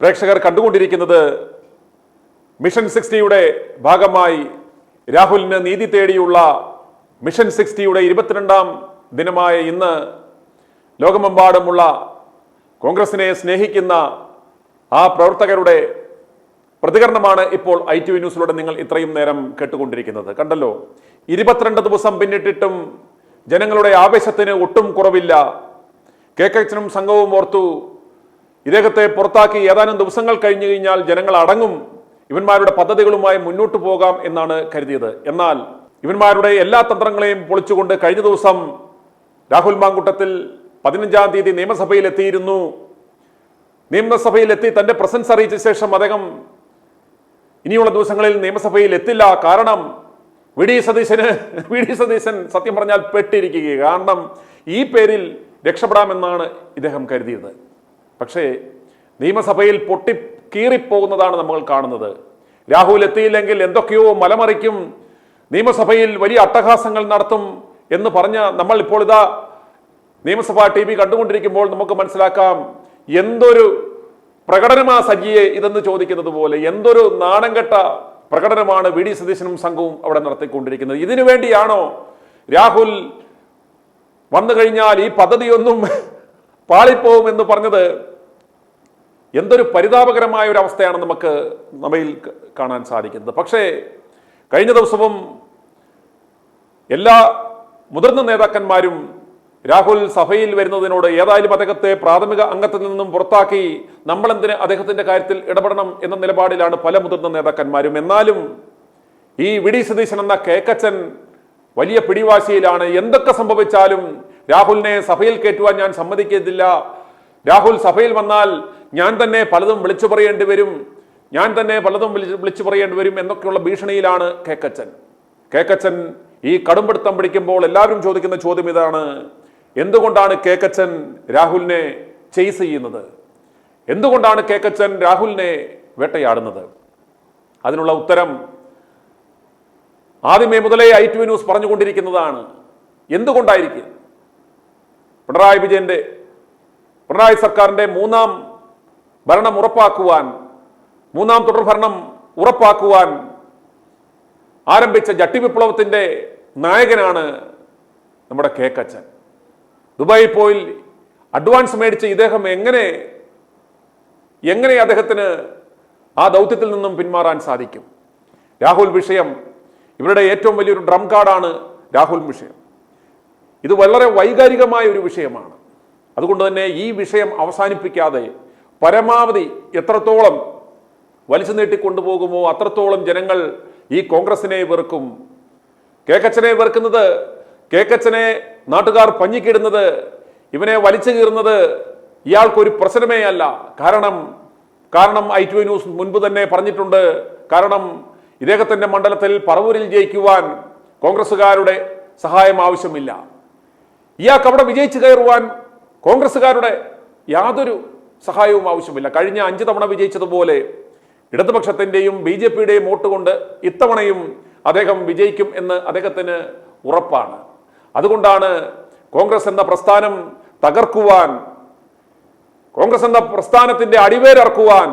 പ്രേക്ഷകർ കണ്ടുകൊണ്ടിരിക്കുന്നത് മിഷൻ 60യുടെ ഭാഗമായി രാഹുലിന് നീതി തേടിയുള്ള മിഷൻ 60യുടെ 22ാം ദിനമായ ഇന്ന് ലോകമെമ്പാടുമുള്ള കോൺഗ്രസിനെ സ്നേഹിക്കുന്ന ആ പ്രവർത്തകരുടെ പ്രതികരണമാണ് ഇപ്പോൾ ITV ന്യൂസിലൂടെ നിങ്ങൾ ഇത്രയും നേരം കേട്ടുകൊണ്ടിരിക്കുന്നത്. കണ്ടല്ലോ, 22 ദിവസം പിന്നിട്ടിട്ടും ജനങ്ങളുടെ ആവേശത്തിന് ഒട്ടും കുറവില്ല. കേക്കച്ചനും സംഘവും ഓർത്തു ഇദ്ദേഹത്തെ പുറത്താക്കി ഏതാനും ദിവസങ്ങൾ കഴിഞ്ഞു കഴിഞ്ഞാൽ ജനങ്ങൾ അടങ്ങും, ഇവന്മാരുടെ പദ്ധതികളുമായി മുന്നോട്ട് പോകാം എന്നാണ് കരുതിയത്. എന്നാൽ ഇവന്മാരുടെ എല്ലാ തന്ത്രങ്ങളെയും പൊളിച്ചുകൊണ്ട് കഴിഞ്ഞ ദിവസം രാഹുൽ മാങ്കൂട്ടത്തിൽ 15-ാം തീയതി നിയമസഭയിൽ എത്തിയിരുന്നു. നിയമസഭയിലെത്തി തന്റെ പ്രസൻസ് അറിയിച്ച ശേഷം അദ്ദേഹം ഇനിയുള്ള ദിവസങ്ങളിൽ നിയമസഭയിൽ എത്തില്ല. കാരണം വി ഡി സതീശൻ സത്യം പറഞ്ഞാൽ പെട്ടിരിക്കുക. കാരണം ഈ പേരിൽ രക്ഷപ്പെടാമെന്നാണ് ഇദ്ദേഹം കരുതിയത്. പക്ഷേ നിയമസഭയിൽ കീറിപ്പോകുന്നതാണ് നമ്മൾ കാണുന്നത്. രാഹുൽ എത്തിയില്ലെങ്കിൽ എന്തൊക്കെയോ മലമറിക്കും, നിയമസഭയിൽ വലിയ അട്ടഹാസങ്ങൾ നടത്തും എന്ന് പറഞ്ഞ നമ്മൾ ഇപ്പോൾ ഇതാ നിയമസഭാ TV കണ്ടുകൊണ്ടിരിക്കുമ്പോൾ നമുക്ക് മനസ്സിലാക്കാം എന്തൊരു പ്രകടനമാ സജിയെ ഇതെന്ന് ചോദിക്കുന്നത് പോലെ എന്തൊരു നാണംകെട്ട പ്രകടനമാണ് വി ഡി സതീശനും സംഘവും അവിടെ നടത്തിക്കൊണ്ടിരിക്കുന്നത്. ഇതിനു വേണ്ടിയാണോ രാഹുൽ വന്നു കഴിഞ്ഞാൽ ഈ പദ്ധതിയൊന്നും പാളിപ്പോവും എന്ന് പറഞ്ഞത്? എന്തൊരു പരിതാപകരമായ ഒരു അവസ്ഥയാണ് നമുക്ക് നമ്മയിൽ കാണാൻ സാധിക്കുന്നത്. പക്ഷേ കഴിഞ്ഞ ദിവസവും എല്ലാ മുതിർന്ന നേതാക്കന്മാരും രാഹുൽ സഭയിൽ വരുന്നതിനോട് ഏതായാലും അദ്ദേഹത്തെ പ്രാഥമിക അംഗത്തിൽ നിന്നും പുറത്താക്കി നമ്മളെന്തിന് അദ്ദേഹത്തിന്റെ കാര്യത്തിൽ ഇടപെടണം എന്ന നിലപാടിലാണ് പല മുതിർന്ന നേതാക്കന്മാരും. എന്നാലും ഈ വി ഡി സതീശൻ എന്ന കേക്കച്ചൻ വലിയ പിടിവാശിയിലാണ്. എന്തൊക്കെ സംഭവിച്ചാലും രാഹുലിനെ സഭയിൽ കയറ്റുവാൻ ഞാൻ സമ്മതിക്കത്തില്ല, രാഹുൽ സഭയിൽ വന്നാൽ ഞാൻ തന്നെ പലതും വിളിച്ചു പറയേണ്ടി വരും എന്നൊക്കെയുള്ള ഭീഷണിയിലാണ് കേക്കച്ചൻ ഈ കടുംപിടുത്തം പിടിക്കുമ്പോൾ എല്ലാവരും ചോദിക്കുന്ന ചോദ്യം ഇതാണ്: എന്തുകൊണ്ടാണ് കേക്കച്ചൻ രാഹുലിനെ ചേസ് ചെയ്യുന്നത്? എന്തുകൊണ്ടാണ് കേക്കച്ചൻ രാഹുലിനെ വേട്ടയാടുന്നത്? അതിനുള്ള ഉത്തരം ആദ്യമേ മുതലേ ITV ന്യൂസ് പറഞ്ഞുകൊണ്ടിരിക്കുന്നതാണ്. എന്തുകൊണ്ടായിരിക്കും? പിണറായി സർക്കാരിന്റെ മൂന്നാം തുടർഭരണം ഉറപ്പാക്കുവാൻ ആരംഭിച്ച ജട്ടി വിപ്ലവത്തിന്റെ നായകനാണ് നമ്മുടെ കേക്കച്ചൻ. ദുബായിൽ പോയി അഡ്വാൻസ് മേടിച്ച് ഇദ്ദേഹം എങ്ങനെ അദ്ദേഹത്തിന് ആ ദൗത്യത്തിൽ നിന്നും പിന്മാറാൻ സാധിക്കും? രാഹുൽ വിഷയം ഇവരുടെ ഏറ്റവും വലിയൊരു ഡ്രം കാർഡാണ്. രാഹുൽ വിഷയം ഇത് വളരെ വൈകാരികമായ ഒരു വിഷയമാണ്. അതുകൊണ്ട് തന്നെ ഈ വിഷയം അവസാനിപ്പിക്കാതെ പരമാവധി എത്രത്തോളം വലിച്ചു നീട്ടിക്കൊണ്ടുപോകുമോ അത്രത്തോളം ജനങ്ങൾ ഈ കോൺഗ്രസിനെ വെറുക്കും. കേക്കച്ചനെ നാട്ടുകാർ പഞ്ഞിക്കിടുന്നത്, ഇവനെ വലിച്ചു കീറുന്നത് ഇയാൾക്കൊരു പ്രശ്നമേ അല്ല. കാരണം ITV ന്യൂസ് മുൻപ് തന്നെ പറഞ്ഞിട്ടുണ്ട്. കാരണം ഇദ്ദേഹത്തിന്റെ മണ്ഡലത്തിൽ പറവൂരിൽ ജയിക്കുവാൻ കോൺഗ്രസുകാരുടെ സഹായം ആവശ്യമില്ല. ഇയാൾക്ക് അവിടെ വിജയിച്ചു കയറുവാൻ കോൺഗ്രസുകാരുടെ യാതൊരു സഹായവും ആവശ്യമില്ല. കഴിഞ്ഞ 5 തവണ വിജയിച്ചതുപോലെ ഇടതുപക്ഷത്തിന്റെയും BJPയുടെയും വോട്ട് കൊണ്ട് ഇത്തവണയും അദ്ദേഹം വിജയിക്കും എന്ന് അദ്ദേഹത്തിന് ഉറപ്പാണ്. അതുകൊണ്ടാണ് കോൺഗ്രസ് എന്ന പ്രസ്ഥാനം തകർക്കുവാൻ, കോൺഗ്രസ് എന്ന പ്രസ്ഥാനത്തിന്റെ അടിവേരർക്കുവാൻ,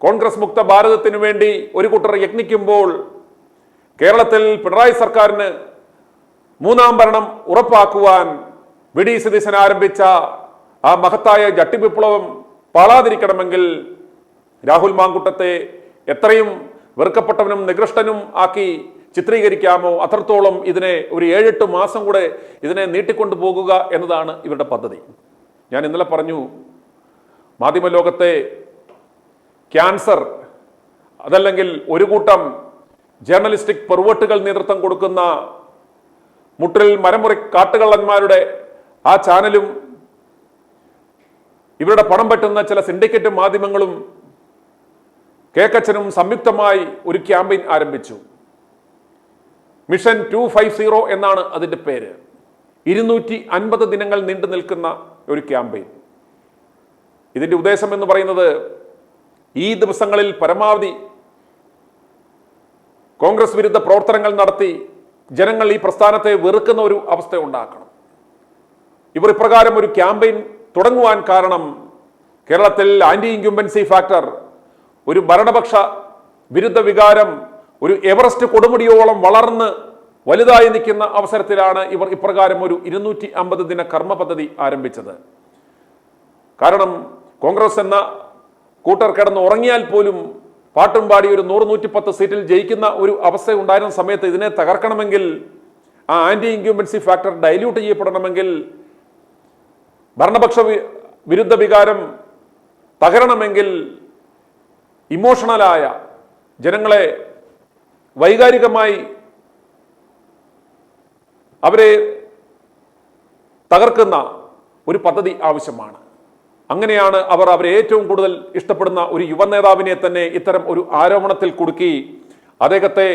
കോൺഗ്രസ് മുക്ത ഭാരതത്തിന് വേണ്ടി ഒരു കൂട്ടർ യത്നിക്കുമ്പോൾ കേരളത്തിൽ പിണറായി സർക്കാരിന് മൂന്നാം ഭരണം ഉറപ്പാക്കുവാൻ വി ഡി സതീശൻ ആരംഭിച്ച ആ മഹത്തായ ജട്ടി വിപ്ലവം പാളാതിരിക്കണമെങ്കിൽ രാഹുൽ മാങ്കൂട്ടത്തെ എത്രയും വെറുക്കപ്പെട്ടവനും നികൃഷ്ടനും ആക്കി ചിത്രീകരിക്കാമോ അത്രത്തോളം ഇതിനെ ഒരു 7-8 മാസം കൂടെ ഇതിനെ നീട്ടിക്കൊണ്ടു പോകുക എന്നതാണ് ഇവരുടെ പദ്ധതി. ഞാൻ ഇന്നലെ പറഞ്ഞു, മാധ്യമലോകത്തെ ക്യാൻസർ അതല്ലെങ്കിൽ ഒരു കൂട്ടം ജേർണലിസ്റ്റിക് പെർവേട്ടുകൾ നേതൃത്വം കൊടുക്കുന്ന മുട്ടിൽ മരമുറി കാട്ടുകള്ളന്മാരുടെ ആ ചാനലും ഇവരുടെ പണം പറ്റുന്ന ചില സിൻഡിക്കേറ്റ് മാധ്യമങ്ങളും കേക്കച്ചനും സംയുക്തമായി ഒരു ക്യാമ്പയിൻ ആരംഭിച്ചു. മിഷൻ 250 എന്നാണ് അതിന്റെ പേര്. 250 ദിനങ്ങൾ നീണ്ടു നിൽക്കുന്ന ഒരു ക്യാമ്പയിൻ. ഇതിന്റെ ഉദ്ദേശം എന്ന് പറയുന്നത് ഈ ദിവസങ്ങളിൽ പരമാവധി കോൺഗ്രസ് വിരുദ്ധ പ്രവർത്തനങ്ങൾ നടത്തി ജനങ്ങൾ ഈ പ്രസ്ഥാനത്തെ വെറുക്കുന്ന ഒരു അവസ്ഥ ഉണ്ടാക്കണം. ഇവർ ഇപ്രകാരം ഒരു ക്യാമ്പയിൻ തുടങ്ങുവാൻ കാരണം കേരളത്തിൽ ആന്റി ഇൻക്യുംബൻസി ഫാക്ടർ, ഒരു ഭരണപക്ഷ വിരുദ്ധ വികാരം ഒരു എവറസ്റ്റ് കൊടുമുടിയോളം വളർന്ന് വലുതായി നിൽക്കുന്ന അവസരത്തിലാണ് ഇവർ ഇപ്രകാരം ഒരു 250 ദിന കർമ്മ പദ്ധതി ആരംഭിച്ചത്. കാരണം കോൺഗ്രസ് എന്ന കൂട്ടർ കിടന്ന് ഉറങ്ങിയാൽ പോലും പാട്ടും പാടി ഒരു 100-110 സീറ്റിൽ ജയിക്കുന്ന ഒരു അവസ്ഥ ഉണ്ടായിരുന്ന സമയത്ത് ഇതിനെ തകർക്കണമെങ്കിൽ, ആ ആന്റി ഇൻക്യുംബൻസി ഫാക്ടർ ഡൈല്യൂട്ട് ചെയ്യപ്പെടണമെങ്കിൽ, ഭരണപക്ഷ വിരുദ്ധ വികാരം തകരണമെങ്കിൽ ഇമോഷണലായ ജനങ്ങളെ വൈകാരികമായി അവരെ തകർക്കുന്ന ഒരു പദ്ധതി ആവശ്യമാണ്. അങ്ങനെയാണ് അവരെ ഏറ്റവും കൂടുതൽ ഇഷ്ടപ്പെടുന്ന ഒരു യുവ നേതാവിനെ തന്നെ ഇത്തരം ഒരു ആരോപണത്തിൽ കുടുക്കി അദ്ദേഹത്തെ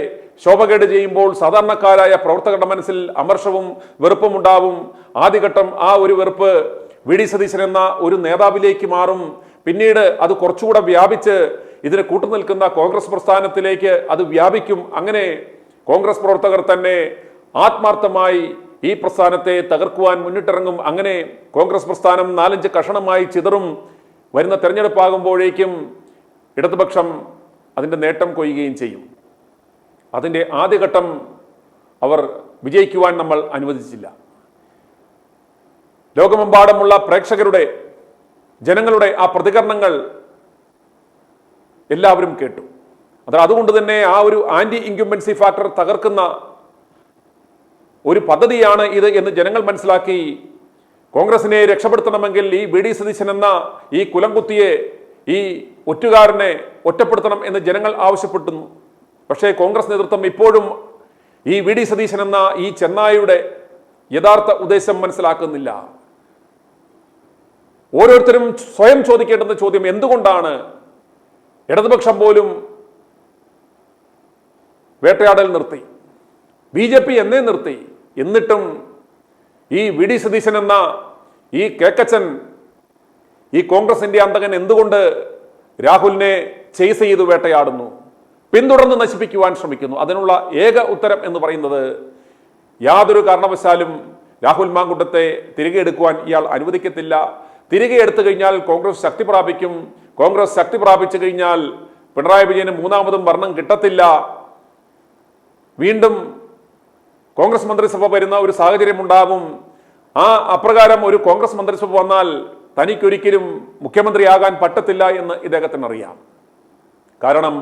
ശോഭകേട് ചെയ്യുമ്പോൾ സാധാരണക്കാരായ പ്രവർത്തകരുടെ മനസ്സിൽ അമർഷവും വെറുപ്പും ഉണ്ടാവും. ആദ്യഘട്ടം ആ ഒരു വെറുപ്പ് വി ഡി സതീശൻ എന്ന ഒരു നേതാവിലേക്ക് മാറും. പിന്നീട് അത് കുറച്ചുകൂടെ വ്യാപിച്ച് ഇതിന് കൂട്ടുനിൽക്കുന്ന കോൺഗ്രസ് പ്രസ്ഥാനത്തിലേക്ക് അത് വ്യാപിക്കും. അങ്ങനെ കോൺഗ്രസ് പ്രവർത്തകർ തന്നെ ആത്മാർത്ഥമായി ഈ പ്രസ്ഥാനത്തെ തകർക്കുവാൻ മുന്നിട്ടിറങ്ങും. അങ്ങനെ കോൺഗ്രസ് പ്രസ്ഥാനം 4-5 കഷണമായി ചിതറും. വരുന്ന തെരഞ്ഞെടുപ്പാകുമ്പോഴേക്കും ഇടതുപക്ഷം അതിൻ്റെ നേട്ടം കൊയ്യുകയും ചെയ്യും. അതിൻ്റെ ആദ്യഘട്ടം അവർ വിജയിക്കുവാൻ നമ്മൾ അനുവദിച്ചില്ല. ലോകമെമ്പാടുമുള്ള പ്രേക്ഷകരുടെ, ജനങ്ങളുടെ ആ പ്രതികരണങ്ങൾ എല്ലാവരും കേട്ടു. അതുകൊണ്ട് തന്നെ ആ ഒരു ആന്റി ഇൻക്യുംബൻസി ഫാക്ടർ തകർക്കുന്ന ഒരു പദ്ധതിയാണ് ഇത് എന്ന് ജനങ്ങൾ മനസ്സിലാക്കി. കോൺഗ്രസിനെ രക്ഷപ്പെടുത്തണമെങ്കിൽ ഈ വി ഡി സതീശൻ എന്ന ഈ കുലംകുത്തിയെ, ഈ ഒറ്റുകാരനെ ഒറ്റപ്പെടുത്തണം എന്ന് ജനങ്ങൾ ആവശ്യപ്പെടുന്നു. പക്ഷേ കോൺഗ്രസ് നേതൃത്വം ഇപ്പോഴും ഈ വി ഡി സതീശൻ എന്ന ഈ ചെന്നായിയുടെ യഥാർത്ഥ ഉദ്ദേശം മനസ്സിലാക്കുന്നില്ല. ഓരോരുത്തരും സ്വയം ചോദിക്കേണ്ടുന്ന ചോദ്യം, എന്തുകൊണ്ടാണ് ഇടതുപക്ഷം പോലും വേട്ടയാടൽ നിർത്തി, BJP എന്നേ നിർത്തി, എന്നിട്ടും ഈ വി ഡി സതീശൻ എന്ന ഈ കേക്കച്ചൻ, ഈ കോൺഗ്രസിന്റെ അന്തകൻ എന്തുകൊണ്ട് രാഹുലിനെ ചേസ് ചെയ്ത് വേട്ടയാടുന്നു, പിന്തുടർന്ന് നശിപ്പിക്കുവാൻ ശ്രമിക്കുന്നു? അതിനുള്ള ഏക ഉത്തരം എന്ന് പറയുന്നത്, യാതൊരു കാരണവശാലും രാഹുൽ മാങ്കൂട്ടത്തെ തിരികെ എടുക്കുവാൻ ഇയാൾ അനുവദിക്കത്തില്ല. തിരികെ എടുത്തു കഴിഞ്ഞാൽ കോൺഗ്രസ് ശക്തി പ്രാപിക്കും. കോൺഗ്രസ് ശക്തി പ്രാപിച്ചു കഴിഞ്ഞാൽ പിണറായി വിജയന് 3ാമതും ഭരണം കിട്ടത്തില്ല. വീണ്ടും കോൺഗ്രസ് മന്ത്രിസഭ വരുന്ന ഒരു സാഹചര്യം ഉണ്ടാകും. അപ്രകാരം ഒരു കോൺഗ്രസ് മന്ത്രിസഭ വന്നാൽ തനിക്കൊരിക്കലും മുഖ്യമന്ത്രിയാകാൻ പറ്റത്തില്ല എന്ന് ഇദ്ദേഹത്തിന് അറിയാം. കാരണം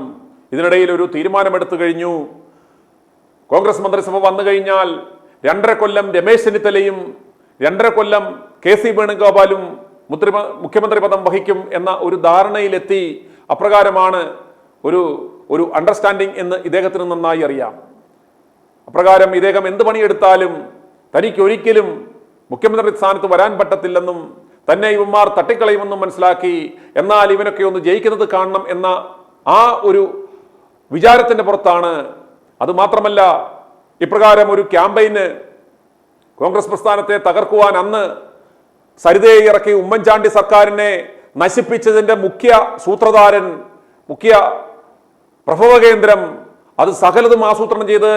ഇതിനിടയിൽ ഒരു തീരുമാനമെടുത്തു കഴിഞ്ഞു. കോൺഗ്രസ് മന്ത്രിസഭ വന്നു കഴിഞ്ഞാൽ 2.5 കൊല്ലം രമേശ് ചെന്നിത്തലയും 2.5 കൊല്ലം KC വേണുഗോപാലും മുഖ്യമന്ത്രി പദം വഹിക്കും എന്ന ഒരു ധാരണയിലെത്തി. അപ്രകാരമാണ് ഒരു അണ്ടർസ്റ്റാൻഡിങ് എന്ന് ഇദ്ദേഹത്തിന് നന്നായി അറിയാം. അപ്രകാരം ഇദ്ദേഹം എന്ത് പണിയെടുത്താലും തനിക്ക് ഒരിക്കലും മുഖ്യമന്ത്രി സ്ഥാനത്ത് വരാൻ പറ്റത്തില്ലെന്നും തന്നെ ഇവന്മാർ തട്ടിക്കളയുമെന്നും മനസ്സിലാക്കി. എന്നാൽ ഇവനൊക്കെ ഒന്ന് ജയിക്കുന്നത് കാണണം എന്ന ആ ഒരു വിചാരത്തിന്റെ പുറത്താണ്. അതുമാത്രമല്ല, ഇപ്രകാരം ഒരു ക്യാമ്പയിന് കോൺഗ്രസ് പ്രസ്ഥാനത്തെ തകർക്കുവാൻ അന്ന് സരിതയെ ഇറക്കി ഉമ്മൻചാണ്ടി സർക്കാരിനെ നശിപ്പിച്ചതിന്റെ മുഖ്യ സൂത്രധാരൻ, മുഖ്യ പ്രഭവകേന്ദ്രം, അത് സകലതും ആസൂത്രണം ചെയ്ത്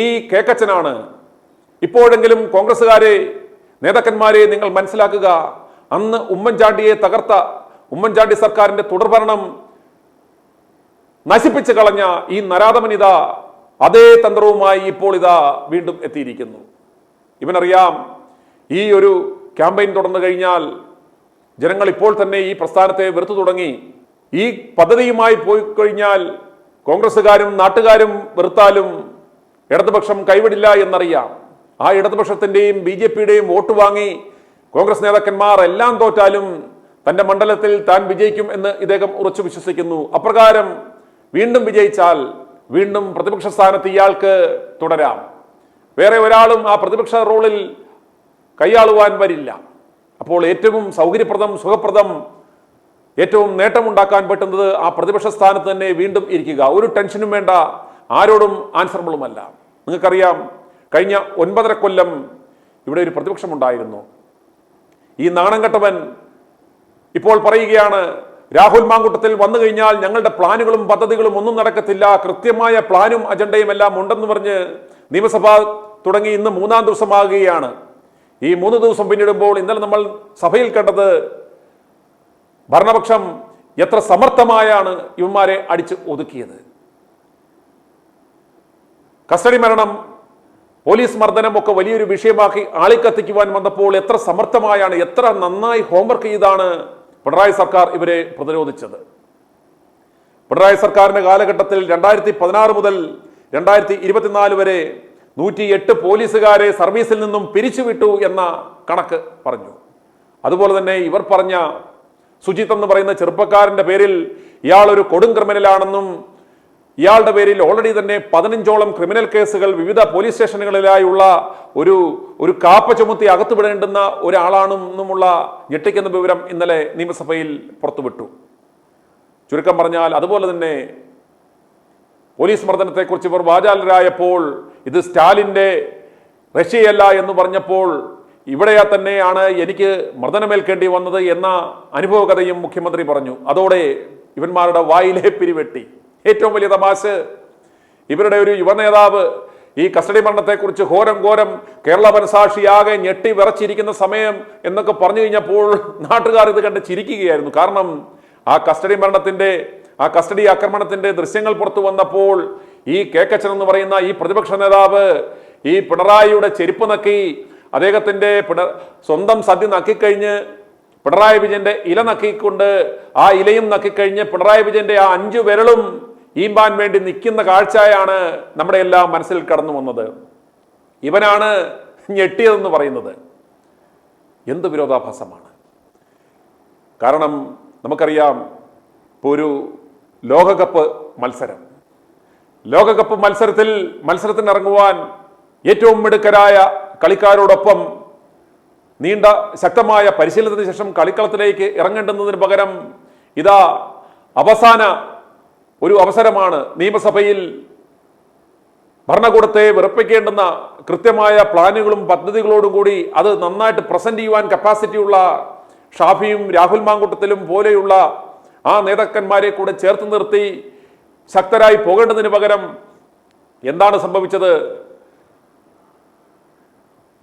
ഈ കേക്കച്ചനാണ്. ഇപ്പോഴെങ്കിലും കോൺഗ്രസ്സുകാരെ, നേതാക്കന്മാരെ നിങ്ങൾ മനസ്സിലാക്കുക. അന്ന് ഉമ്മൻചാണ്ടിയെ തകർത്ത ഉമ്മൻചാണ്ടി സർക്കാരിന്റെ തുടർഭരണം നശിപ്പിച്ചു കളഞ്ഞ ഈ നരാധമനിത അതേ തന്ത്രവുമായി ഇപ്പോൾ ഇതാ വീണ്ടും എത്തിയിരിക്കുന്നു. ഇവനറിയാം, ഈ ഒരു ക്യാമ്പയിൻ തുടർന്നു കഴിഞ്ഞാൽ ജനങ്ങൾ ഇപ്പോൾ തന്നെ ഈ പ്രസ്ഥാനത്തെ വെറുത്തു തുടങ്ങി. ഈ പദ്ധതിയുമായി പോയി കഴിഞ്ഞാൽ കോൺഗ്രസ്സുകാരും നാട്ടുകാരും വെറുത്താലും ഇടതുപക്ഷം കൈവിടില്ല എന്നറിയാം. ആ ഇടതുപക്ഷത്തിന്റെയും BJPയുടെയും വോട്ട് വാങ്ങി കോൺഗ്രസ് നേതാക്കന്മാർ എല്ലാം തോറ്റാലും തന്റെ മണ്ഡലത്തിൽ താൻ വിജയിക്കും എന്ന് ഇദ്ദേഹം ഉറച്ചു വിശ്വസിക്കുന്നു. അപ്രകാരം വീണ്ടും വിജയിച്ചാൽ വീണ്ടും പ്രതിപക്ഷ സ്ഥാനത്ത് ഇയാൾക്ക് തുടരാം. വേറെ ഒരാളും ആ പ്രതിപക്ഷ റോളിൽ കൈയാളുവാൻ വരില്ല. അപ്പോൾ ഏറ്റവും സൗകര്യപ്രദം, സുഖപ്രദം, ഏറ്റവും നേട്ടമുണ്ടാക്കാൻ പറ്റുന്നത് ആ പ്രതിപക്ഷ സ്ഥാനത്ത് തന്നെ വീണ്ടും ഇരിക്കുക. ഒരു ടെൻഷനും വേണ്ട, ആരോടും ആൻസറബിളുമല്ല. നിങ്ങൾക്കറിയാം, കഴിഞ്ഞ 9.5 കൊല്ലം ഇവിടെ ഒരു പ്രതിപക്ഷമുണ്ടായിരുന്നു. ഈ നാണം കെട്ടവൻ ഇപ്പോൾ പറയുകയാണ്, രാഹുൽ മാങ്കൂട്ടത്തിൽ വന്നു കഴിഞ്ഞാൽ ഞങ്ങളുടെ പ്ലാനുകളും പദ്ധതികളും ഒന്നും നടക്കത്തില്ല, കൃത്യമായ പ്ലാനും അജണ്ടയും എല്ലാം ഉണ്ടെന്ന് പറഞ്ഞ് നിയമസഭ തുടങ്ങി ഇന്ന് 3ാം ദിവസമാകുകയാണ്. ഈ 3 ദിവസം പിന്നിടുമ്പോൾ ഇന്നലെ നമ്മൾ സഭയിൽ കണ്ടത് ഭരണപക്ഷം എത്ര സമർത്ഥമായാണ് ഇവന്മാരെ അടിച്ച് ഒതുക്കിയത്. കസ്റ്റഡി മരണം, പോലീസ് മർദ്ദനം ഒക്കെ വലിയൊരു വിഷയമാക്കി ആളിക്കത്തിക്കുവാൻ വന്നപ്പോൾ എത്ര സമർത്ഥമായാണ്, എത്ര നന്നായി ഹോംവർക്ക് ചെയ്താണ് പിണറായി സർക്കാർ ഇവരെ പ്രതിരോധിച്ചത്. പിണറായി സർക്കാരിന്റെ കാലഘട്ടത്തിൽ 2016 മുതൽ 2024 വരെ 108 പോലീസുകാരെ സർവീസിൽ നിന്നും പിരിച്ചുവിട്ടു എന്ന കണക്ക് പറഞ്ഞു. അതുപോലെ തന്നെ ഇവർ പറഞ്ഞ സുജിത്ത് എന്ന് പറയുന്ന ചെറുപ്പക്കാരന്റെ പേരിൽ ഇയാൾ ഒരു കൊടും ക്രിമിനലാണെന്നും ഇയാളുടെ പേരിൽ ഓൾറെഡി തന്നെ 15ഓളം ക്രിമിനൽ കേസുകൾ വിവിധ പോലീസ് സ്റ്റേഷനുകളിലായുള്ള ഒരു കാപ്പ ചുമത്തി അകത്തുവിടേണ്ടുന്ന ഒരാളാണെന്നുമുള്ള ഞെട്ടിക്കുന്ന വിവരം ഇന്നലെ നിയമസഭയിൽ പുറത്തുവിട്ടു. ചുരുക്കം പറഞ്ഞാൽ അതുപോലെ തന്നെ പോലീസ് മർദ്ദനത്തെക്കുറിച്ച് ഇവർ വാചാലരായപ്പോൾ ഇത് സ്റ്റാലിന്റെ റഷ്യയല്ല എന്ന് പറഞ്ഞപ്പോൾ ഇവിടെയാ തന്നെയാണ് എനിക്ക് മർദ്ദനമേൽക്കേണ്ടി വന്നത് എന്ന അനുഭവകഥയും മുഖ്യമന്ത്രി പറഞ്ഞു. അതോടെ ഇവന്മാരുടെ വായിലെ പിരിവെട്ടി. ഏറ്റവും വലിയ തമാശ, ഇവരുടെ ഒരു യുവനേതാവ് ഈ കസ്റ്റഡി മരണത്തെക്കുറിച്ച് ഘോരം കേരള മനസാക്ഷിയാകെ ഞെട്ടി വിറച്ചിരിക്കുന്ന സമയം എന്നൊക്കെ പറഞ്ഞു കഴിഞ്ഞപ്പോൾ നാട്ടുകാർ ഇത് കണ്ട് ചിരിക്കുകയായിരുന്നു. കാരണം ആ കസ്റ്റഡി ആക്രമണത്തിന്റെ ദൃശ്യങ്ങൾ പുറത്തു വന്നപ്പോൾ ഈ കേക്കച്ചൻ എന്ന് പറയുന്ന ഈ പ്രതിപക്ഷ നേതാവ് ഈ പിണറായിയുടെ ചെരുപ്പ് നക്കി, അദ്ദേഹത്തിന്റെ സ്വന്തം സദ്യ നക്കിക്കഴിഞ്ഞ് പിണറായി വിജയന്റെ ഇല നക്കിക്കൊണ്ട് ആ ഇലയും നക്കിക്കഴിഞ്ഞ് പിണറായി വിജയന്റെ ആ 5 വിരലും ഈമ്പാൻ വേണ്ടി നിൽക്കുന്ന കാഴ്ചയാണ് നമ്മുടെ എല്ലാം മനസ്സിൽ കടന്നു വന്നത്. ഇവനാണ് ഞെട്ടിയതെന്ന് പറയുന്നത് എന്ത് വിരോധാഭാസമാണ്. കാരണം നമുക്കറിയാം, ഇപ്പോൾ ഒരു ലോകകപ്പ് മത്സരത്തിന് ഇറങ്ങുവാൻ ഏറ്റവും മിടുക്കരായ കളിക്കാരോടൊപ്പം നീണ്ട ശക്തമായ പരിശീലനത്തിന് ശേഷം കളിക്കളത്തിലേക്ക് ഇറങ്ങേണ്ടുന്നതിന് പകരം ഇതാ അവസാന ഒരു അവസരമാണ്. നിയമസഭയിൽ ഭരണകൂടത്തെ വിറപ്പിക്കേണ്ടുന്ന കൃത്യമായ പ്ലാനുകളും പദ്ധതികളോടും കൂടി അത് നന്നായിട്ട് പ്രസന്റ് ചെയ്യുവാൻ കപ്പാസിറ്റിയുള്ള ഷാഫിയും രാഹുൽ മാങ്കൂട്ടത്തിലും പോലെയുള്ള ആ നേതാക്കന്മാരെ കൂടെ ചേർത്ത് നിർത്തി ശക്തരായി പോകേണ്ടതിന് പകരം എന്താണ് സംഭവിച്ചത്?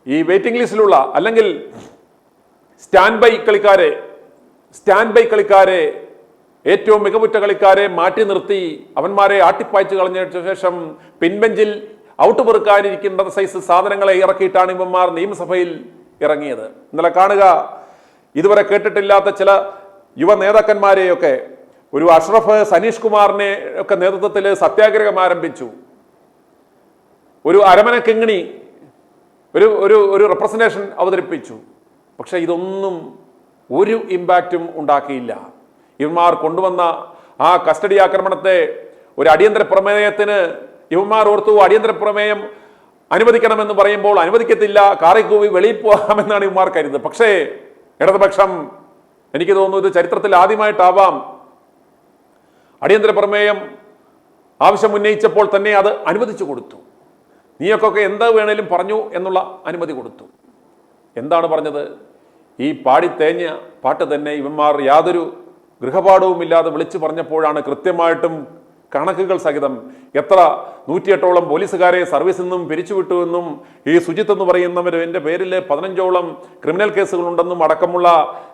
ഈ വെയിറ്റിംഗ് ലിസ്റ്റിലുള്ള അല്ലെങ്കിൽ സ്റ്റാൻഡ് ബൈ കളിക്കാരെ ഏറ്റവും മികവുറ്റ കളിക്കാരെ മാറ്റി നിർത്തി അവന്മാരെ ആട്ടിപ്പായ്ച്ചു കളഞ്ഞ ശേഷം പിൻബെഞ്ചിൽ ഔട്ട് പെറുക്കാനിരിക്കേണ്ട സൈസ് സാധനങ്ങളെ ഇറക്കിയിട്ടാണ് ഇവന്മാർ നിയമസഭയിൽ ഇറങ്ങിയത്. ഇന്നലെ കാണുക, ഇതുവരെ കേട്ടിട്ടില്ലാത്ത ചില യുവ നേതാക്കന്മാരെയൊക്കെ, ഒരു അഷ്റഫ് സനീഷ് കുമാറിനെ ഒക്കെ നേതൃത്വത്തിൽ സത്യാഗ്രഹം ആരംഭിച്ചു. ഒരു അരമന കിങ്ങിണി ഒരു റെപ്രസെന്റേഷൻ അവതരിപ്പിച്ചു. പക്ഷെ ഇതൊന്നും ഒരു ഇമ്പാക്റ്റും ഉണ്ടാക്കിയില്ല. ഇവന്മാർ കൊണ്ടുവന്ന ആ കസ്റ്റഡി ആക്രമണത്തെ ഒരു അടിയന്തര പ്രമേയത്തിന് ഇവന്മാർ ഓർത്തു അടിയന്തര പ്രമേയം അനുവദിക്കണമെന്ന് പറയുമ്പോൾ അനുവദിക്കത്തില്ല, കാറിക്കൂവി വെളിയിൽ പോകാമെന്നാണ് ഇവന്മാർ കരുതുന്നത്. പക്ഷേ ഇടതുപക്ഷം, എനിക്ക് തോന്നുന്നു ഇത് ചരിത്രത്തിൽ ആദ്യമായിട്ടാവാം, അടിയന്തര പ്രമേയം ആവശ്യം ഉന്നയിച്ചപ്പോൾ തന്നെ അത് അനുവദിച്ചു കൊടുത്തു. നീയൊക്കെ എന്താ വേണേലും പറഞ്ഞു എന്നുള്ള അനുമതി കൊടുത്തു. എന്താണ് പറഞ്ഞത്? ഈ പാടിത്തേഞ്ഞ പാട്ട് തന്നെ ഇവന്മാർ യാതൊരു ഗൃഹപാഠവുമില്ലാതെ വിളിച്ചു പറഞ്ഞപ്പോഴാണ് കൃത്യമായിട്ടും കണക്കുകൾ സഹിതം എത്ര 108ഓളം പോലീസുകാരെ സർവീസിൽ നിന്നും പിരിച്ചുവിട്ടുവെന്നും ഈ സുജിത്ത് എന്ന് പറയുന്നവരുടെ പേരിൽ 15ഓളം ക്രിമിനൽ കേസുകളുണ്ടെന്നും അടക്കമുള്ള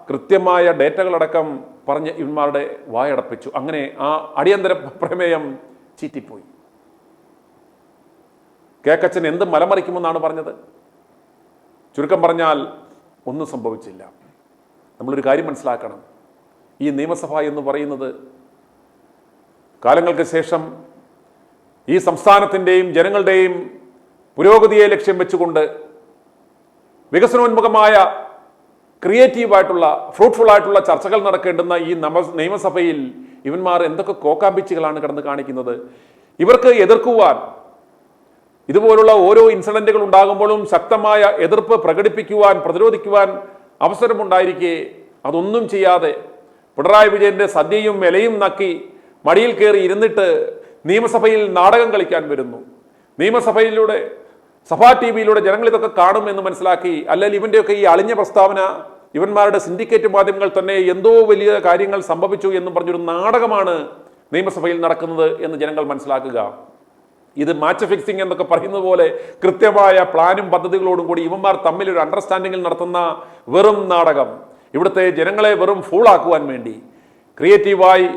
കൃത്യമായ ഡേറ്റകളടക്കം പറഞ്ഞ് ഇവന്മാരുടെ വായടപ്പിച്ചു. അങ്ങനെ ആ അടിയന്തര പ്രമേയം ചീറ്റിപ്പോയി. കേക്കച്ചൻ എന്ത് മലമറിക്കുമെന്നാണ് പറഞ്ഞത്? ചുരുക്കം പറഞ്ഞാൽ ഒന്നും സംഭവിച്ചില്ല. നമ്മളൊരു കാര്യം മനസ്സിലാക്കണം, ഈ നിയമസഭ എന്ന് പറയുന്നത് കാലങ്ങൾക്ക് ശേഷം ഈ സംസ്ഥാനത്തിൻ്റെയും ജനങ്ങളുടെയും പുരോഗതിയെ ലക്ഷ്യം വെച്ചുകൊണ്ട് വികസനോന്മുഖമായ ക്രിയേറ്റീവായിട്ടുള്ള ഫ്രൂട്ട്ഫുൾ ആയിട്ടുള്ള ചർച്ചകൾ നടക്കേണ്ടുന്ന ഈ നിയമസഭയിൽ ഇവന്മാർ എന്തൊക്കെ കോക്കാമ്പിച്ചുകളാണ് കിടന്ന് കാണിക്കുന്നത്. ഇവർക്ക് എതിർക്കുവാൻ, ഇതുപോലുള്ള ഓരോ ഇൻസിഡന്റുകൾ ഉണ്ടാകുമ്പോഴും ശക്തമായ എതിർപ്പ് പ്രകടിപ്പിക്കുവാൻ, പ്രതിരോധിക്കുവാൻ അവസരമുണ്ടായിരിക്കെ അതൊന്നും ചെയ്യാതെ പിണറായി വിജയന്റെ സദ്യയും ഇലയും നക്കി മടിയിൽ കയറി ഇരുന്നിട്ട് നിയമസഭയിൽ നാടകം കളിക്കാൻ വരുന്നു. നിയമസഭയിലൂടെ, സഭാ ടി വിയിലൂടെ ജനങ്ങൾ ഇതൊക്കെ കാണും എന്ന് മനസ്സിലാക്കി, അല്ലെങ്കിൽ ഇവന്റെയൊക്കെ ഈ അളിഞ്ഞ പ്രസ്താവന, ഇവന്മാരുടെ സിൻഡിക്കേറ്റ് മാധ്യമങ്ങൾ തന്നെ എന്തോ വലിയ കാര്യങ്ങൾ സംഭവിച്ചു എന്നും പറഞ്ഞൊരു നാടകമാണ് നിയമസഭയിൽ നടക്കുന്നത് എന്ന് ജനങ്ങൾ മനസ്സിലാക്കുക. ഇത് മാച്ച് ഫിക്സിംഗ് എന്നൊക്കെ പറയുന്നത് പോലെ കൃത്യമായ പ്ലാനും പദ്ധതികളോടും കൂടി ഇവന്മാർ തമ്മിൽ ഒരു അണ്ടർസ്റ്റാൻഡിങ്ങിൽ നടത്തുന്ന വെറും നാടകം. ഇവിടുത്തെ ജനങ്ങളെ വെറും ഫൂളാക്കുവാൻ വേണ്ടി ക്രിയേറ്റീവായി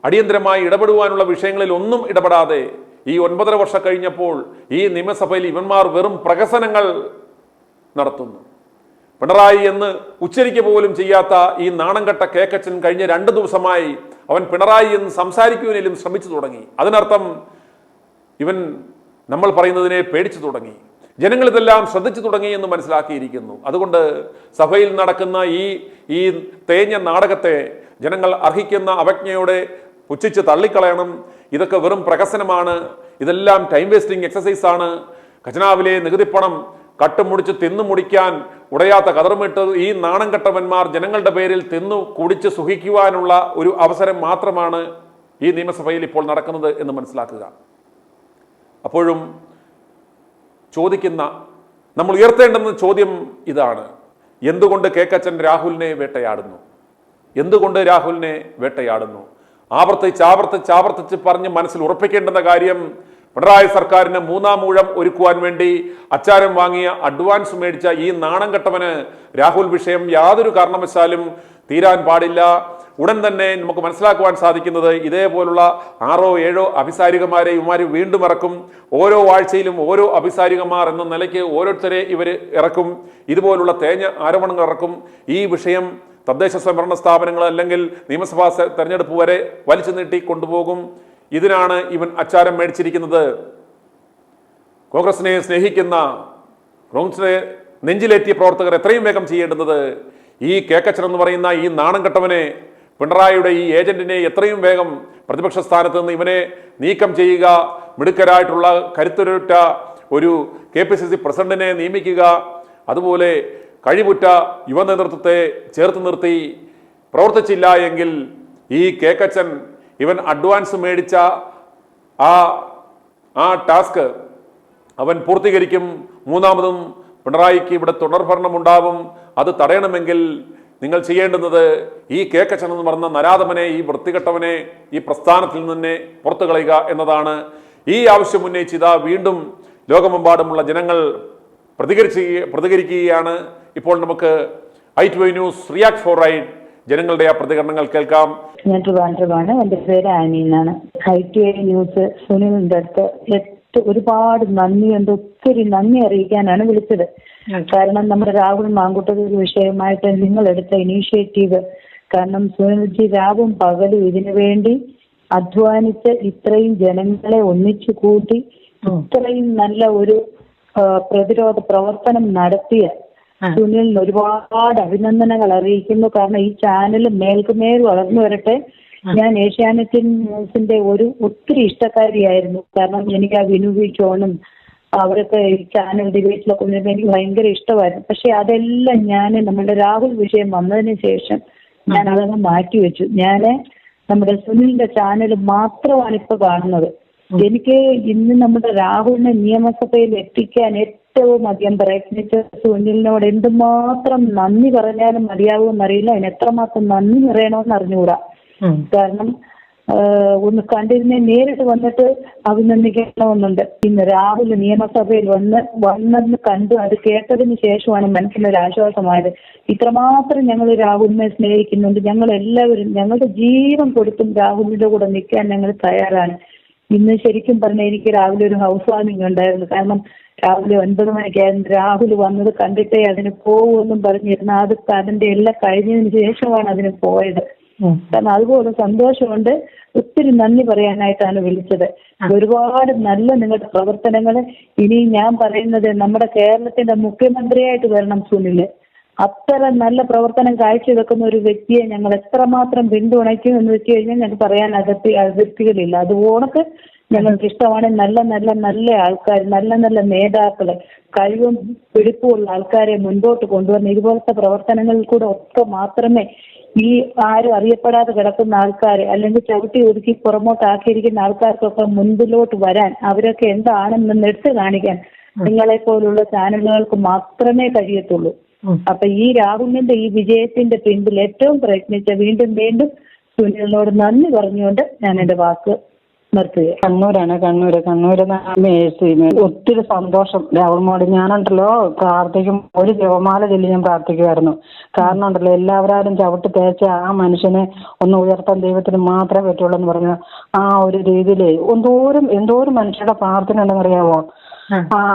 അടിയന്തരമായി ഇടപെടുവാനുള്ള വിഷയങ്ങളിൽ ഒന്നും ഇടപെടാതെ ഈ 9.5 വർഷം കഴിഞ്ഞപ്പോൾ ഈ നിയമസഭയിൽ ഇവന്മാർ വെറും പ്രഹസനങ്ങൾ നടത്തുന്നു. പിണറായി എന്ന് ഉച്ചരിക്കുക പോലും ചെയ്യാത്ത ഈ നാണംകെട്ട കേക്കച്ചൻ കഴിഞ്ഞ 2 ദിവസമായി അവൻ പിണറായി എന്ന് സംസാരിക്കുവാനും ശ്രമിച്ചു തുടങ്ങി. അതിനർത്ഥം ഇവൻ നമ്മൾ പറയുന്നതിനെ പേടിച്ചു തുടങ്ങി. ജനങ്ങൾ ഇതെല്ലാം ശ്രദ്ധിച്ചു തുടങ്ങി എന്ന് മനസ്സിലാക്കിയിരിക്കുന്നു. അതുകൊണ്ട് സഭയിൽ നടക്കുന്ന ഈ തേഞ്ഞ നാടകത്തെ ജനങ്ങൾ അർഹിക്കുന്ന അവജ്ഞയോടെ പുച്ഛിച്ച് തള്ളിക്കളയണം. ഇതൊക്കെ വെറും പ്രഹസനമാണ്, ഇതെല്ലാം ടൈം വേസ്റ്റിംഗ് എക്സസൈസ് ആണ്. ഖജനാവിലെ നികുതിപ്പണം കട്ടുമുടിച്ച് തിന്നു മുടിക്കാൻ ഉടയാത്ത കതറുമിട്ട് ഈ നാണം കെട്ടവന്മാർ ജനങ്ങളുടെ പേരിൽ തിന്നു കുടിച്ച് സുഖിക്കുവാനുള്ള ഒരു അവസരം മാത്രമാണ് ഈ നിയമസഭയിൽ ഇപ്പോൾ നടക്കുന്നത് എന്ന് മനസ്സിലാക്കുക. അപ്പോഴും നമ്മൾ ഉയർത്തേണ്ടുന്ന ചോദ്യം ഇതാണ്: എന്തുകൊണ്ട് കേക്കച്ചൻ രാഹുലിനെ വേട്ടയാടുന്നു? എന്തുകൊണ്ട് രാഹുലിനെ വേട്ടയാടുന്നു? ആവർത്തിച്ച് പറഞ്ഞ് മനസ്സിൽ ഉറപ്പിക്കേണ്ടുന്ന കാര്യം, പിണറായി സർക്കാരിന് 3-ാം ഊഴം ഒരുക്കുവാൻ വേണ്ടി അച്ചാരം വാങ്ങിയ അഡ്വാൻസ് മേടിച്ച ഈ നാണം കെട്ടവന് രാഹുൽ വിഷയം യാതൊരു കാരണവശാലും തീരാൻ പാടില്ല. ഉടൻ തന്നെ നമുക്ക് മനസ്സിലാക്കുവാൻ സാധിക്കുന്നത് ഇതേപോലുള്ള 6-7 അഭിസാരികമാരെ ഇവന്മാർ വീണ്ടും ഇറക്കും. ഓരോ ആഴ്ചയിലും ഓരോ അഭിസാരികമാർ എന്ന നിലയ്ക്ക് ഓരോരുത്തരെ ഇവർ ഇറക്കും. ഇതുപോലുള്ള തേഞ്ഞ ആരോപണങ്ങൾ ഇറക്കും. ഈ വിഷയം തദ്ദേശ സ്വയംഭരണ സ്ഥാപനങ്ങൾ അല്ലെങ്കിൽ നിയമസഭാ തെരഞ്ഞെടുപ്പ് വരെ വലിച്ചു നീട്ടി കൊണ്ടുപോകും. ഇതിനാണ് ഇവൻ അച്ചാരം മേടിച്ചിരിക്കുന്നത്. കോൺഗ്രസിനെ സ്നേഹിക്കുന്ന, കോൺഗ്രസിനെ നെഞ്ചിലേറ്റിയ പ്രവർത്തകർ എത്രയും വേഗം ചെയ്യേണ്ടുന്നത് ഈ കേക്കച്ചൻ എന്ന് പറയുന്ന ഈ നാണം കെട്ടവനെ, പിണറായിയുടെ ഈ ഏജന്റിനെ എത്രയും വേഗം പ്രതിപക്ഷ സ്ഥാനത്ത് നിന്ന് ഇവനെ നീക്കം ചെയ്യുക, മിടുക്കരായിട്ടുള്ള കരുത്തുറ്റ ഒരു KPCC പ്രസിഡന്റിനെ നിയമിക്കുക, അതുപോലെ കഴിവുറ്റ യുവ നേതൃത്വത്തെ ചേർത്ത് നിർത്തി പ്രവർത്തിച്ചില്ല എങ്കിൽ ഈ കേക്കച്ചൻ ഇവൻ അഡ്വാൻസ് മേടിച്ച ആ ടാസ്ക് അവൻ പൂർത്തീകരിക്കും. 3-ാമതും പിണറായിക്ക് ഇവിടെ തുടർഭരണം ഉണ്ടാവും. അത് തടയണമെങ്കിൽ നിങ്ങൾ ചെയ്യേണ്ടുന്നത് ഈ കേക്കച്ചൻ എന്ന് പറഞ്ഞ നരാധമനെ, ഈ വൃത്തികെട്ടവനെ ഈ പ്രസ്ഥാനത്തിൽ നിന്ന് പുറത്തു കളയുക എന്നതാണ്. ഈ ആവശ്യം ഉന്നയിച്ച് വീണ്ടും ലോകമെമ്പാടുമുള്ള ജനങ്ങൾ പ്രതികരിക്കുകയാണ്. ഇപ്പോൾ നമുക്ക് i2i news react four right ജനങ്ങളുടെ ആ പ്രതികരണങ്ങൾ കേൾക്കാം. ഞാൻ ട്രിവാൻഡ്രമാണ്. എൻ്റെ പേര് ആനി എന്നാണ്. i2i ന്യൂസ് സുനിലിൻ്റെ അടുത്ത് ഒരുപാട് നന്ദിയുണ്ട്, ഒത്തിരി നന്ദി അറിയിക്കാനാണ് വിളിച്ചത്. കാരണം നമ്മുടെ രാഹുൽ മാങ്കൂട്ടത്തിൽ വിഷയമായിട്ട് നിങ്ങൾ എടുത്ത ഇനീഷ്യേറ്റീവ്, കാരണം സുനിൽജി രാവും പകലും ഇതിനു വേണ്ടി അധ്വാനിച്ച് ഇത്രയും ജനങ്ങളെ ഒന്നിച്ചു കൂട്ടി ഇത്രയും നല്ല ഒരു പ്രതിരോധ പ്രവർത്തനം നടത്തിയ സുനിലിന് ഒരുപാട് അഭിനന്ദനങ്ങൾ അറിയിക്കുന്നു. കാരണം ഈ ചാനൽ മേൽക്കുമേൽ വളർന്നു വരട്ടെ. ഞാൻ ഏഷ്യാനെറ്റ് ന്യൂസിന്റെ ഒത്തിരി ഇഷ്ടക്കാരിയായിരുന്നു. കാരണം എനിക്ക് ആ വിനു ചോണും അവരൊക്കെ ഈ ചാനൽ ഡിബേറ്റിലൊക്കെ എനിക്ക് ഭയങ്കര ഇഷ്ടമായിരുന്നു. പക്ഷെ അതെല്ലാം ഞാൻ നമ്മുടെ രാഹുൽ വിഷയം വന്നതിന് ശേഷം ഞാൻ അതങ്ങ് മാറ്റിവെച്ചു. ഞാൻ നമ്മുടെ സുനിലിന്റെ ചാനൽ മാത്രമാണ് ഇപ്പൊ കാണുന്നത്. എനിക്ക് ഇന്ന് നമ്മുടെ രാഹുലിനെ നിയമസഭയിൽ എത്തിക്കാൻ ഏറ്റവും അധികം പ്രയത്നിച്ച സുനിലിനോട് എന്തുമാത്രം നന്ദി പറഞ്ഞാലും മതിയാകുമെന്നറിയില്ല. അതിന് എത്രമാത്രം നന്ദി പറയണമെന്ന് അറിഞ്ഞുകൂടാ. കാരണം ഒന്ന് കണ്ടിരുന്നേ നേരിട്ട് വന്നിട്ട് അഭിനന്ദിക്കണമെന്നുണ്ട്. ഇന്ന് രാഹുൽ നിയമസഭയിൽ വന്നെന്ന് കണ്ടു അത് കേട്ടതിന് ശേഷമാണ് മനസ്സിനൊരു ആശ്വാസമായത്. ഇത്രമാത്രം ഞങ്ങൾ രാഹുലിനെ സ്നേഹിക്കുന്നുണ്ട്. ഞങ്ങൾ എല്ലാവരും ഞങ്ങളുടെ ജീവൻ കൊടുത്തും രാഹുലിന്റെ കൂടെ നിൽക്കാൻ ഞങ്ങൾ തയ്യാറാണ്. ഇന്ന് ശരിക്കും പറഞ്ഞാൽ എനിക്ക് രാവിലെ ഒരു ഹൗസ് വാമിംഗ് ഉണ്ടായിരുന്നു. കാരണം രാവിലെ 9 മണിക്കായിരുന്നു. രാഹുൽ വന്നത് കണ്ടിട്ടേ അതിന് പോകുമെന്നും പറഞ്ഞിരുന്നു. അതിന്റെ എല്ലാം കഴിഞ്ഞതിന് ശേഷമാണ് അതിന് പോയത്. കാരണം അതുപോലെ സന്തോഷമുണ്ട്. ഒത്തിരി നന്ദി പറയാനായിട്ടാണ് വിളിച്ചത്. ഒരുപാട് നല്ല നിങ്ങളുടെ പ്രവർത്തനങ്ങൾ. ഇനി ഞാൻ പറയുന്നത് നമ്മുടെ കേരളത്തിന്റെ മുഖ്യമന്ത്രിയായിട്ട് വരണം സുനില്. അത്ര നല്ല പ്രവർത്തനം കാഴ്ചവെക്കുന്ന ഒരു വ്യക്തിയെ ഞങ്ങൾ എത്രമാത്രം പിന്തുണയ്ക്കും എന്ന് വെച്ച് കഴിഞ്ഞാൽ ഞങ്ങൾക്ക് പറയാൻ അതിർത്തികളില്ല. അതുപോലൊക്കെ ഞങ്ങൾക്ക് ഇഷ്ടമാണ്. നല്ല നല്ല നല്ല ആൾക്കാർ, നല്ല നല്ല നേതാക്കളെ, കഴിവും പിടിപ്പുമുള്ള ആൾക്കാരെ മുൻപോട്ട് കൊണ്ടുവന്ന് ഇതുപോലത്തെ പ്രവർത്തനങ്ങളിൽ കൂടെ ഒക്കെ മാത്രമേ ഈ ആരും അറിയപ്പെടാതെ കിടക്കുന്ന ആൾക്കാരെ അല്ലെങ്കിൽ ചവിട്ടി ഒതുക്കി പുറമോട്ടാക്കിയിരിക്കുന്ന ആൾക്കാർക്കൊക്കെ മുൻപിലോട്ട് വരാൻ, അവരൊക്കെ എന്താണെന്ന് എടുത്തു കാണിക്കാൻ നിങ്ങളെ പോലുള്ള ചാനലുകൾക്ക് മാത്രമേ കഴിയത്തുള്ളൂ. അപ്പൊ ഈ രാഹുലിന്റെ ഈ വിജയത്തിന്റെ പിന്നിൽ ഏറ്റവും പ്രയത്നിച്ച വീണ്ടും വീണ്ടും സുനിലിനോട് നന്ദി പറഞ്ഞുകൊണ്ട് ഞാൻ എന്റെ വാക്ക് നിർത്തുക. കണ്ണൂര് ഒത്തിരി സന്തോഷം രാഹുൽ മോഡി. ഞാനുണ്ടല്ലോ പ്രാർത്ഥിക്കും, ഒരു ജപമാല ചൊല്ലി ഞാൻ പ്രാർത്ഥിക്കുമായിരുന്നു. കാരണം ഉണ്ടല്ലോ എല്ലാവരും ചവിട്ടി തേച്ച ആ മനുഷ്യനെ ഒന്ന് ഉയർത്താൻ ദൈവത്തിന് മാത്രമേ പറ്റുള്ളൂ എന്ന് പറഞ്ഞ ആ ഒരു രീതിയില് എന്തോരം മനുഷ്യരുടെ പ്രാർത്ഥന ഉണ്ടെന്ന് അറിയാവോ?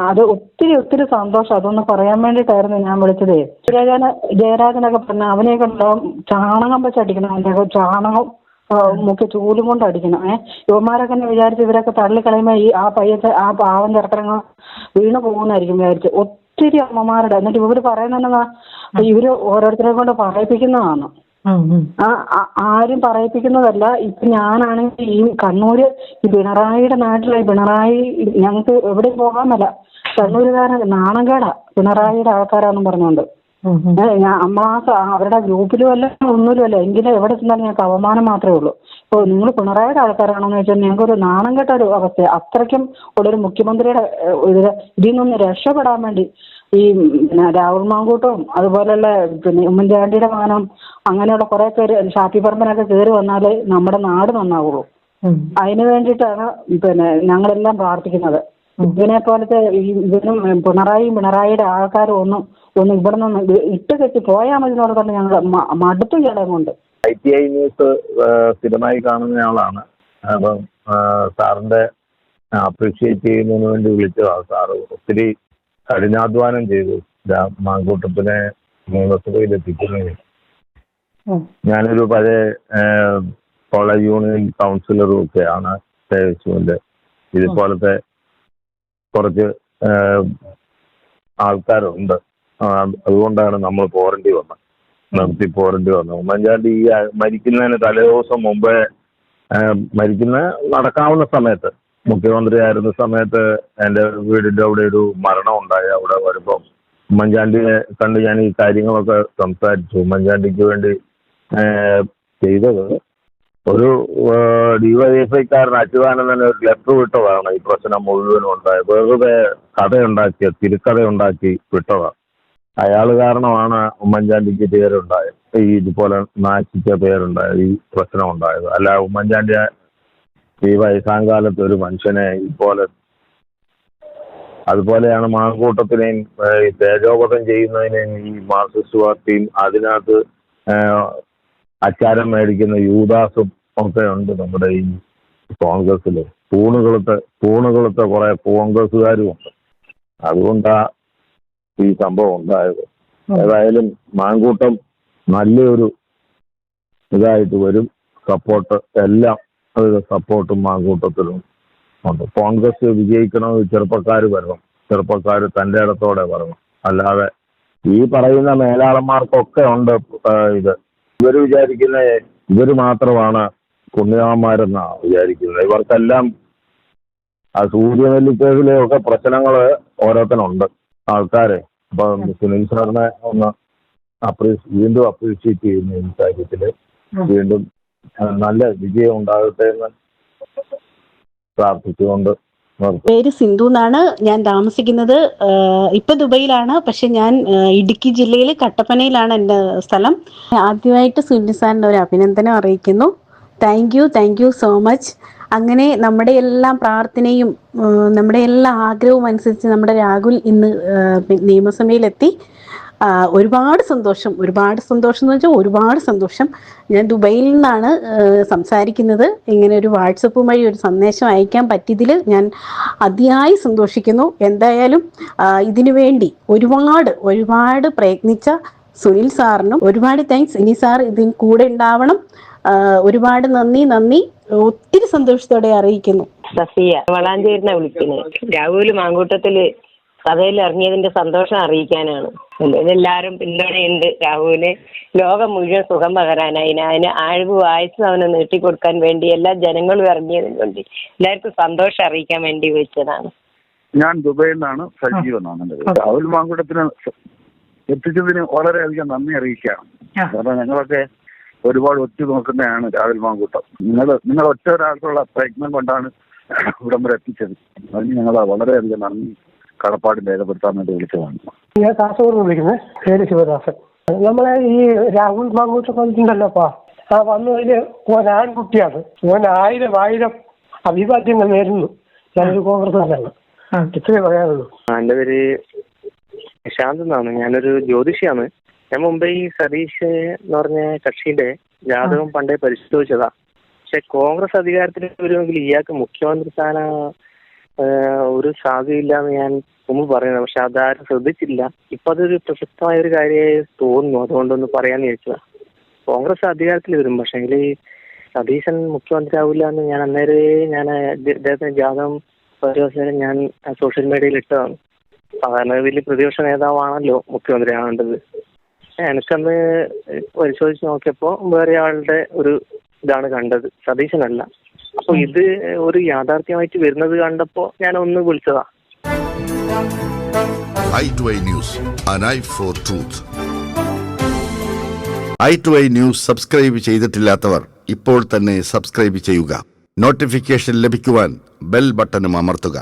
അത് ഒത്തിരി സന്തോഷം. അതൊന്ന് പറയാൻ വേണ്ടിയിട്ടായിരുന്നു ഞാൻ വിളിച്ചതേ. ജയരാജനൊക്കെ പറഞ്ഞ അവനെയൊക്കെ ഉണ്ടാവും ചാണകം വെച്ചടിക്കണം, അവൻ്റെ ചാണകം മുഖ്യ ചൂലും കൊണ്ട് അടിക്കണം. യുവമാരൊക്കെ വിചാരിച്ച് ഇവരൊക്കെ തള്ളിക്കളയുമ്പോ ആ പയ്യത്തെ ആ പാവം ചെറുക്കനങ്ങ് വീണ് പോകുന്നായിരിക്കും വിചാരിച്ച്. ഒത്തിരി അമ്മമാരുടെ എന്നിട്ട് ഇവര് പറയുന്നതെന്നാ ഇവര് ഓരോരുത്തരെ കൊണ്ട് പറയിപ്പിക്കുന്നതാണ്. ആരും പറയിപ്പിക്കുന്നതല്ല. ഇപ്പൊ ഞാനാണെങ്കിൽ ഈ കണ്ണൂര് ഈ പിണറായിയുടെ നാട്ടിലായി പിണറായി ഞങ്ങക്ക് എവിടെയും പോകാമല്ല. കണ്ണൂരുകാരൻ നാണംകേടാ പിണറായിയുടെ ആൾക്കാരാന്നും പറഞ്ഞോണ്ട്. അവരുടെ ഗ്രൂപ്പിലും അല്ല ഒന്നിലും അല്ല. എങ്കിലും എവിടെ ചെന്നാലും ഞങ്ങൾക്ക് അവമാനം മാത്രമേ ഉള്ളൂ. ഇപ്പോൾ നിങ്ങൾ പിണറായിയുടെ ആൾക്കാരാണോന്ന് വെച്ചാൽ ഞങ്ങൾക്കൊരു നാണം കെട്ട ഒരു അവസ്ഥ. അത്രയ്ക്കും ഉള്ളൊരു മുഖ്യമന്ത്രിയുടെ ഇതിൽ നിന്ന് രക്ഷപ്പെടാൻ വേണ്ടി ഈ രാഹുൽ മാങ്കൂട്ടവും അതുപോലെയുള്ള ഉമ്മൻചാണ്ടിയുടെ മകനും അങ്ങനെയുള്ള കുറെ പേര് ഷാഫി പറമ്പനൊക്കെ കയറി വന്നാലേ നമ്മുടെ നാട് നന്നാവുള്ളൂ. അതിനു വേണ്ടിയിട്ടാണ് ഞങ്ങളെല്ലാം പ്രാർത്ഥിക്കുന്നത്. ഇതിനെ പോലത്തെ ഇവനും പിണറായിയുടെ ആൾക്കാരും ഒന്നും ഇവിടെ നിന്ന് ഇട്ട് കെട്ടി പോയാൽ മതി എന്ന് പറഞ്ഞാൽ ഞങ്ങൾ മടുത്തു ഇടം കൊണ്ട്. ITI ന്യൂസ് സ്ഥിരമായി കാണുന്ന ആളാണ്. അപ്പം സാറിന്റെ അപ്രീഷിയേറ്റ് ചെയ്യുന്നതിന് വേണ്ടി വിളിച്ചതാണ്. സാറ് ഒത്തിരി കഠിനാധ്വാനം ചെയ്തു മാങ്കൂട്ടത്തിനെ നിയമസഭയിൽ എത്തിക്കുന്നതിന്. ഞാനൊരു പഴയ കോളേജ് യൂണിയൻ കൗൺസിലറും ഒക്കെയാണ് ദേവസ്വന്റെ. ഇതുപോലത്തെ കുറച്ച് ആൾക്കാരുണ്ട്. അതുകൊണ്ടാണ് നമ്മൾ പോരേണ്ടി വന്നത്, പോരേണ്ടി വന്നത്. ഉമ്മൻചാണ്ടി ഈ മരിക്കുന്നതിന് തലേദിവസം മുമ്പേ നടക്കാവുന്ന സമയത്ത് മുഖ്യമന്ത്രി ആയിരുന്ന സമയത്ത് എൻ്റെ വീടിൻ്റെ അവിടെ ഒരു മരണം ഉണ്ടായി. അവിടെ വരുമ്പം ഉമ്മൻചാണ്ടിയെ കണ്ട് ഞാൻ ഈ കാര്യങ്ങളൊക്കെ സംസാരിച്ചു. ഉമ്മൻചാണ്ടിക്ക് വേണ്ടി ചെയ്തത് ഒരു DYFIക്കാരൻ അച്യുതാനന്ദന് ഒരു ലെറ്റർ വിട്ടതാണ്. ഈ പ്രശ്നം മുഴുവനും ഉണ്ടായത് വെറുതെ തിരുക്കഥയുണ്ടാക്കി വിട്ടതാണ്. അയാൾ കാരണമാണ് ഉമ്മൻചാണ്ടിക്ക് പേരുണ്ടായത്, ഈ ഇതുപോലെ നാശിച്ച പേരുണ്ടായത്, ഈ പ്രശ്നം ഉണ്ടായത്. അല്ല ഉമ്മൻചാണ്ടി ഈ വയസ്സാങ്കാലത്ത് ഒരു മനുഷ്യനെ ഇതുപോലെ അതുപോലെയാണ് മാങ്കൂട്ടത്തിനെയും തേജോവധം ചെയ്യുന്നതിനെയും ഈ മാർക്സിസ്റ്റ് പാർട്ടിയും അതിനകത്ത് അച്ചാരം മേടിക്കുന്ന യൂദാസും ഒക്കെ ഉണ്ട് നമ്മുടെ ഈ കോൺഗ്രസ്സിൽ. പൂണുകളുടെ കുറെ കോൺഗ്രസ്സുകാരും ഉണ്ട്. അതുകൊണ്ടാ ഈ സംഭവം ഉണ്ടായത്. ഏതായാലും മാങ്കൂട്ടം നല്ലൊരു ഇതായിട്ട് വരും. സപ്പോർട്ട് എല്ലാം സപ്പോർട്ടും മാങ്കൂട്ടത്തിലും ഉണ്ട്. കോൺഗ്രസ് വിജയിക്കണമെങ്കിൽ ചെറുപ്പക്കാർ വരണം, ചെറുപ്പക്കാർ തൻ്റെ ഇടത്തോടെ വരണം. അല്ലാതെ ഈ പറയുന്ന മേലാളന്മാർക്കൊക്കെ ഉണ്ട് ഇവര് വിചാരിക്കുന്ന ഇവര് മാത്രമാണ് പുണ്യവാന്മാരെന്നാണ് വിചാരിക്കുന്നത്. ഇവർക്കെല്ലാം ആ സൂര്യനെല്ലിക്കേസിലെ ഒക്കെ പ്രശ്നങ്ങൾ ഓരോരുത്തരുണ്ട് ആൾക്കാരെ. അപ്പം സുനിൽ സാറിനെ ഒന്ന് വീണ്ടും അപ്രീഷിയേറ്റ് ചെയ്യുന്നു ഈ കാര്യത്തില്. വീണ്ടും നല്ല വിജയം ഉണ്ടാകട്ടെ എന്ന് പ്രാർത്ഥിച്ചുകൊണ്ട്. പേര് സിന്ധു എന്നാണ്. ഞാൻ താമസിക്കുന്നത് ഇപ്പൊ ദുബൈയിലാണ്. പക്ഷെ ഞാൻ ഇടുക്കി ജില്ലയിൽ കട്ടപ്പനയിലാണ് എൻ്റെ സ്ഥലം. ആദ്യമായിട്ട് സുനിൽ സാറിൻ്റെ ഒരു അഭിനന്ദനം അറിയിക്കുന്നു. Thank you so much. അങ്ങനെ നമ്മുടെ എല്ലാം പ്രാർത്ഥനയും നമ്മുടെ എല്ലാ ആഗ്രഹവും അനുസരിച്ച് നമ്മുടെ രാഹുൽ ഇന്ന് നിയമസഭയിലെത്തി. ഒരുപാട് സന്തോഷം എന്ന് വെച്ചാൽ ഒരുപാട് സന്തോഷം. ഞാൻ ദുബൈയിൽ നിന്നാണ് സംസാരിക്കുന്നത്. ഇങ്ങനെ ഒരു വാട്സപ്പ് വഴി ഒരു സന്ദേശം അയക്കാൻ പറ്റിയതിൽ ഞാൻ അതിയായി സന്തോഷിക്കുന്നു. എന്തായാലും ഇതിനു വേണ്ടി ഒരുപാട് പ്രയത്നിച്ച സുനിൽ സാറിനും ഒരുപാട് താങ്ക്സ്. ഇനി സാർ ഇതിന് കൂടെ ഉണ്ടാവണം. ഒരുപാട് നന്ദി. ഒത്തിരി സന്തോഷത്തോടെ അറിയിക്കുന്നു. സഫിയ വളാഞ്ചേരിനെ വിളിക്കുന്നത്. രാഹുൽ മാങ്കൂട്ടത്തില് സഭയിൽ ഇറങ്ങിയതിന്റെ സന്തോഷം അറിയിക്കാനാണ്. എല്ലാവരും പിന്തുണയുണ്ട് രാഹുലിന്. ലോകം മുഴുവൻ സുഖം പകരാനായി അതിന് ആഴ്വ് വായിച്ച് അവനെ നീട്ടിക്കൊടുക്കാൻ വേണ്ടി എല്ലാ ജനങ്ങളും ഇറങ്ങിയതിന് വേണ്ടി എല്ലാവർക്കും സന്തോഷം അറിയിക്കാൻ വേണ്ടി വെച്ചതാണ്. ഞാൻ ദുബൈയിൽ നിന്നാണ്. സജീവ് എന്നാണ്. രാഹുൽ മാങ്കൂട്ടത്തിന് എത്തിച്ചതിന് വളരെയധികം നന്ദി അറിയിക്കുകയാണ്. കാരണം ഞങ്ങളൊക്കെ ഒരുപാട് ഒറ്റ നോക്കുന്നതാണ് രാഹുൽ മാങ്കൂട്ടം. നിങ്ങൾ ഒറ്റ ഒരാൾക്കുള്ള പ്രയത്നം കൊണ്ടാണ് ഇവിടം വരെ എത്തിച്ചത്. അതിന് ഞങ്ങൾ വളരെയധികം നന്ദി കടപ്പാട് രേഖപ്പെടുത്താൻ വേണ്ടി വിളിച്ചതാണ്. ഞാൻ കാസർഗോഡ് വിളിക്കുന്നത്. പേര് ശിവദാസൻ. നമ്മളെ ഈ രാഹുൽ മാങ്കൂട്ടം വന്നിട്ടുണ്ടല്ലോപ്പാ, ആ വന്നതില് ഒരാൺകുട്ടിയാണ്. ഓൻ ആയിരം അഭിവാദ്യങ്ങൾ നേരുന്നു. ഞാനൊരു കോൺഗ്രസ്സുകാരനാണ്. ഇത്രേ പറയാനുള്ളൂ. എൻ്റെ പേര് ശാന്ത് എന്നാണ്. ഞാനൊരു ജ്യോതിഷിയാണ്. ഞാൻ മുമ്പേ ഈ സതീഷ് എന്ന് പറഞ്ഞ കക്ഷിന്റെ ജാതകം പണ്ടേ പരിശോധിച്ചതാ. പക്ഷെ കോൺഗ്രസ് അധികാരത്തിൽ വരുമെങ്കിൽ ഇയാൾക്ക് മുഖ്യമന്ത്രി സ്ഥാനം ഒരു സാധ്യതയില്ല എന്ന് ഞാൻ മുമ്പ് പറയുന്നത്. പക്ഷെ അതാരും ശ്രദ്ധിച്ചില്ല. ഇപ്പൊ അതൊരു പ്രസക്തമായ ഒരു കാര്യമായി തോന്നുന്നു. അതുകൊണ്ടൊന്ന് പറയാന്ന് ചോദിച്ചതാ. കോൺഗ്രസ് അധികാരത്തിൽ വരും, പക്ഷെങ്കിൽ സതീശൻ മുഖ്യമന്ത്രി ആവില്ല എന്ന് ഞാൻ അന്നേരേ അദ്ദേഹത്തിന്റെ ജാതകം പരിശോധിച്ചാൽ ഞാൻ സോഷ്യൽ മീഡിയയിൽ ഇട്ടതാണ്. സാധാരണ വലിയ പ്രതിപക്ഷ നേതാവാണല്ലോ മുഖ്യമന്ത്രി ആവേണ്ടത്. എനിക്കന്ന് പരിശോധിച്ച് നോക്കിയപ്പോ വേറെ ആളുടെ ഒരു ഇതാണ് കണ്ടത്, സതീശനല്ല. അപ്പൊ ഇത് ഒരു യാഥാർത്ഥ്യമായിട്ട് വരുന്നത് കണ്ടപ്പോ ഞാൻ ഒന്ന് വിളിച്ചതാ. i2i News, an eye for truth. i2i News subscribe ചെയ്തിട്ടില്ലാത്തവർ ഇപ്പോൾ തന്നെ സബ്സ്ക്രൈബ് ചെയ്യുക. നോട്ടിഫിക്കേഷൻ ലഭിക്കുവാൻ ബെൽ ബട്ടണും അമർത്തുക.